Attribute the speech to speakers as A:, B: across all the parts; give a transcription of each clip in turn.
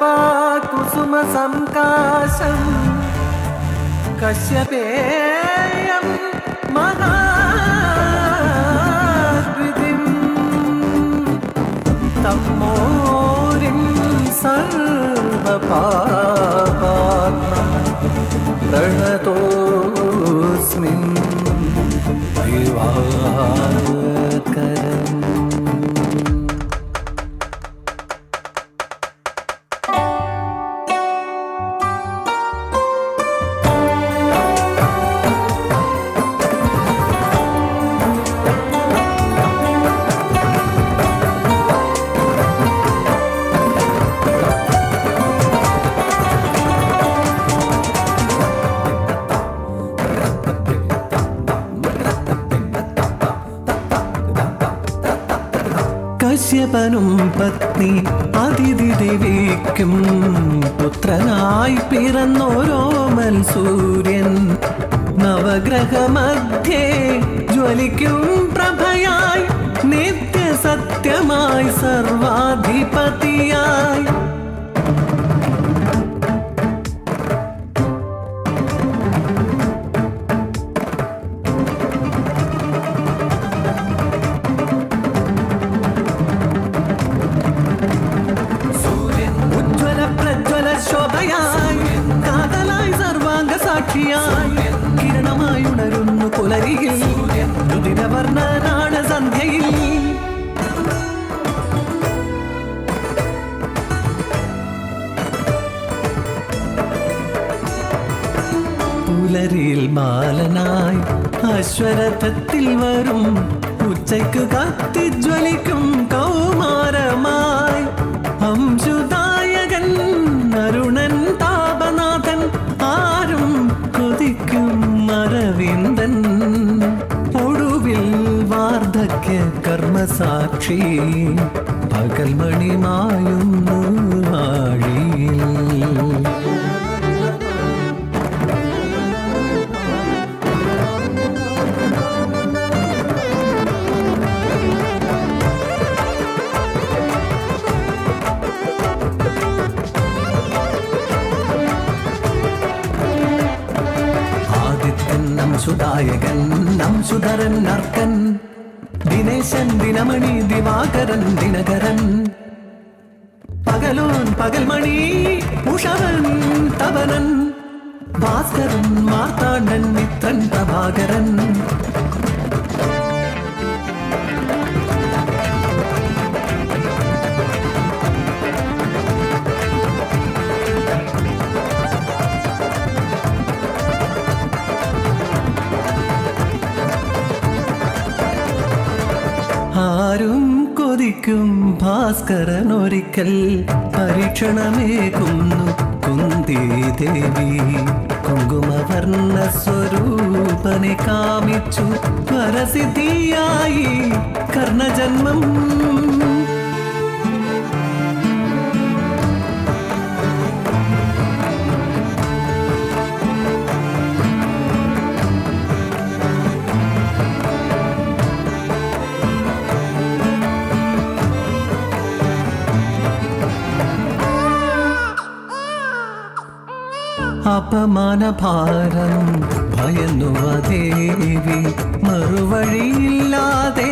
A: कुसुम संकाशं कश्यपेयं महाकृतिं तमोरिं सर्वपापात्मं प्रणतोऽस्मि दिवाकरम्। കശ്യപനും പത്നി അതിഥി ദേവിക്കും പുത്രനായി പിറന്നോരോമൽ സൂര്യൻ നവഗ്രഹമധ്യേ ജ്വലിക്കും പ്രഭയായി നിത്യസത്യമായി സർവാധിപതിയായി കിരണമായി ഉണരുന്നു പുലരിയിൽ രുതിരവർണ്ണനാണ് സന്ധ്യയിൽ പുലരിയിൽ ബാലനായി അശ്വരഥത്തിൽ വരും ഉച്ചയ്ക്ക് കത്തിജ്വലിക്കും കൗമാരമായി അംശുദായകൻ അരുണൻ താപനാഥൻ ആരും കൊതിക്കും അരവിന്ദൻ ഒടുവിൽ വാർദ്ധക്യ കർമ്മസാക്ഷി പകൽമണിമായുന്നു വാഴിയിൽ സുദായകൻ നംസുധരൻ നർക്കൻ ദിനേശൻ ദിനമണി ദിവാകരൻ ദിനകരൻ പകലോൻ പകൽമണി ഉഷവൻ തവനൻ ഭാസ്കരൻ മാർത്താണ്ഡൻ മിത്രൻ പ്രഭാകരൻ ആരും കൊതിക്കും ഭാസ്കരൻ ഒരിക്കൽ പരീക്ഷണമേകുന്നു കുന്തി ദേവി കുങ്കുമവർണ്ണ സ്വരൂപനെ കാമിച്ചു വരസിദ്ധിയായി കർണജന്മം അപമാനഭാരം ഭയന്നുവ ദേവി മറുവഴിയില്ലാതെ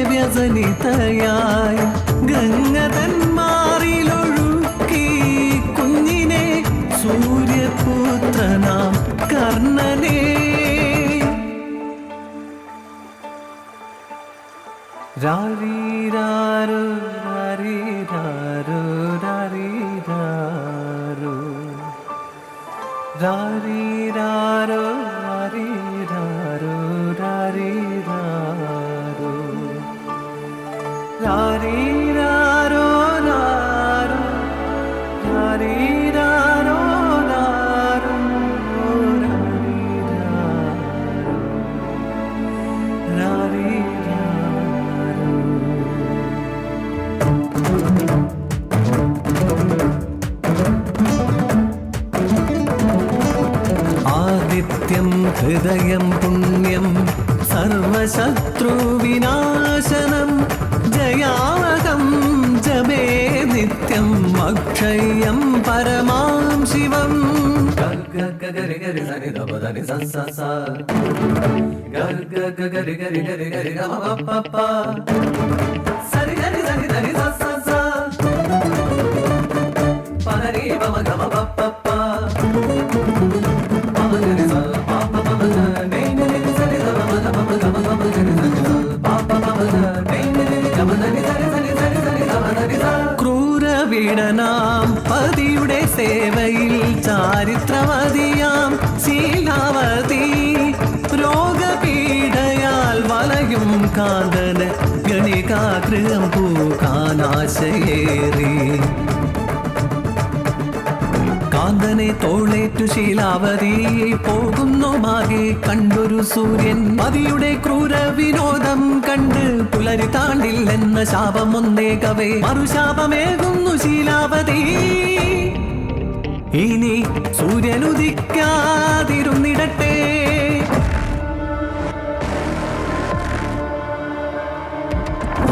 A: വ്യസനിതയായി ഗംഗതന്മാരിലൊഴുക്കി കുഞ്ഞിനെ സൂര്യപുത്രനാം കർണനെ രാരീരാരോ രാരീരാരോ രാരീരാരോ രാരീരാരോ രാരീരാരോ രാരീരാരോ രാരീരാരോ രാരോ രാരീരാരോ രാരോ രാരീരാരോ ആദിത്യം ഹൃദയം പുണ്യം സർവശത്രുവിനാശനം ജയാവഹം ജപേ നിത്യം അക്ഷയം പരമാം ശിവം ഗരി ഗരി സരി ദപ ധനി സ സ സ ഗരി ഗരി ഗരി ഗരി ഗ മ പ പ സരി ഗരി സരി ധനി സ സ സ പ ധനി പ മ ഗ മ പ പ പ പ മ ഗരി സ പ പ പ മ ഗ നി നി നി സരി ദ പ മ ഗ പ മ ഗ മ പ മ ഗരി സ സ പ പ പ മ ഗ നി നി നി ഗ മ ധനി സരി സരി സരി സരി ഗ മ ധനി സ ക്രൂരവീടനാം പതിയുടെ സേവയിൽ ചാരിത്രവതിയാം ശീലാവതി രോഗപീഠയാൽ വലയും കാന്തന് ഗണികാകൃതം പൂക്കാനാശയേറി കാന്തനെ തോളേറ്റു ശീലാവതി പോകുന്നു മാകെ കണ്ടൊരു സൂര്യൻ പതിയുടെ ക്രൂര വിനോദം കണ്ട് പുലരി താണ്ടില്ലെന്ന ശാപം ഒന്നേകവേ മറുശാപമേകുന്നു ശീലാവതി ഇനി സൂര്യനുദിക്കാതിരുന്നിടട്ടെ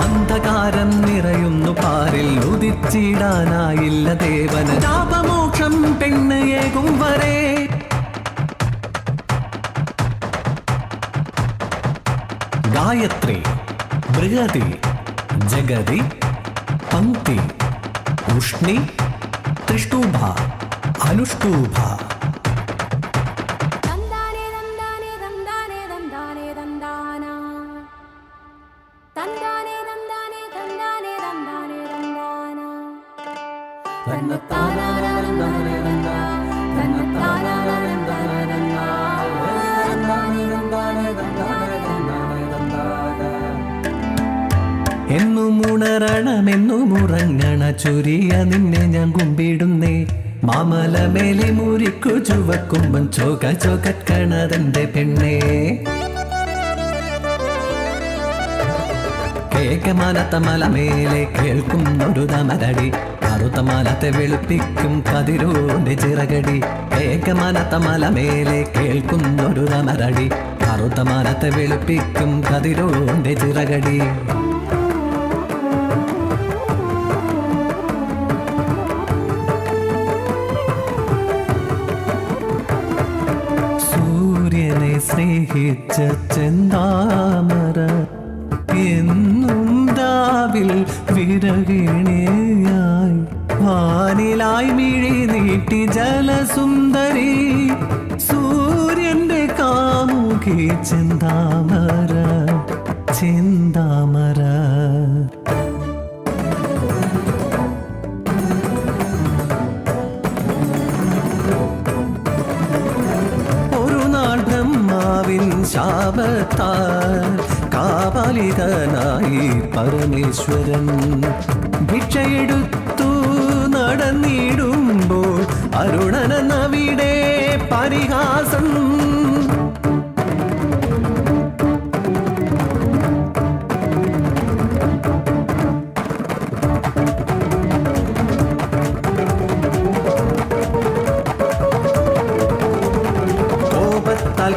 A: അന്ധകാരം നിറയുന്നു പാരിൽ ഉദിച്ചിടാനായില്ല ദേവന് ശാപമോക്ഷം പെണ്ണയേകും വരെ ഗായത്രി ബൃഹതി ജഗതി പങ്ക്തി ഉഷ്ണി ത്രിഷ്ടൂഭ അനുഷ്ടൂഭ എന്നുമുണരണമെന്നുമുറങ്ങണ ചുരിയ നിന്നെ ഞാൻ കുമ്പിടുന്നേ മാമലമേലെ മുരിക്കു ചുവക്കുമ്പൻ ചോക ചോക്കണതെന്റെ പെണ്ണേ കേക്കമാനത്ത മലമേലെ കേൾക്കുന്നൊരു തമരടി കറുത്ത മലത്തെ വെളുപ്പിക്കും കതിരോന്റെ ചിറകടി കേക്കമാനത്ത മലമേലെ കേൾക്കുന്നൊരു തമരടി കറുത്ത മലത്തെ വെളുപ്പിക്കും കതിരോന്റെ ചിറകടി സൂര്യനെ സ്നേഹിച്ച ചെന്താമര എന്നും രാവിൽ വിരകിണിയായി വാനിലായി മിഴി നീട്ടി ജലസുന്ദരി സൂര്യന്റെ കാമുകി ചെന്താമര ചെന്താമര ഒരു നാൾ ബ്രഹ്മാവിൻ ശാപത്താൽ കാപാലികനായി പരമേശ്വരൻ ഭിക്ഷയെടുത്തു നടന്നിടുമ്പോൾ അരുണനവിടെ പരിഹാസം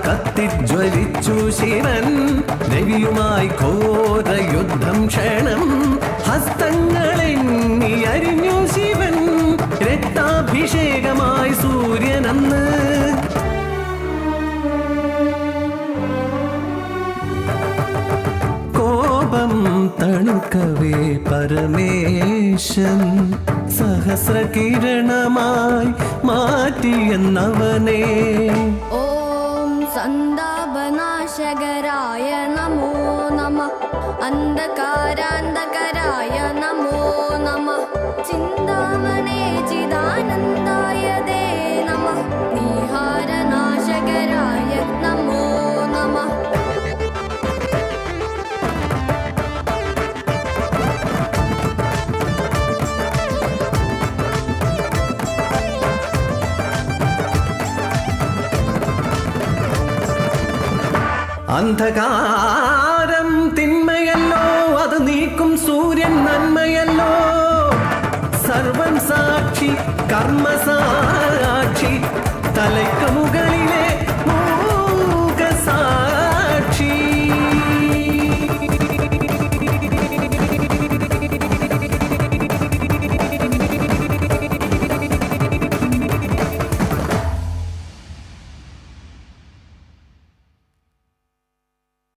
A: കത്തിജ്വലിച്ചു ശിവൻ രവിയുമായി ഘോര യുദ്ധം ക്ഷണം ഹസ്തങ്ങളെണ്ണി അരിഞ്ഞു ശിവൻ രക്താഭിഷേകമായി സൂര്യനന്ന് കോപം തണുക്കവേ പരമേശൻ സഹസ്രകിരണമായി മാറ്റിയെന്നവനെ
B: സന്താപനാശകരായ നമോ നമഃ അന്ധകാരാന്ധകരായ നമോ നമഃ ചിന്താമണേ ചിദാനന്ദായ ദേ നമഃ നീഹാരനാശകരായ നമോ നമഃ
A: അന്ധകാരം തിന്മയല്ലോ അത് നീക്കും സൂര്യൻ നന്മയല്ലോ സർവം സാക്ഷി കർമ്മസാക്ഷി തലയ്ക്ക് മുകളിൽ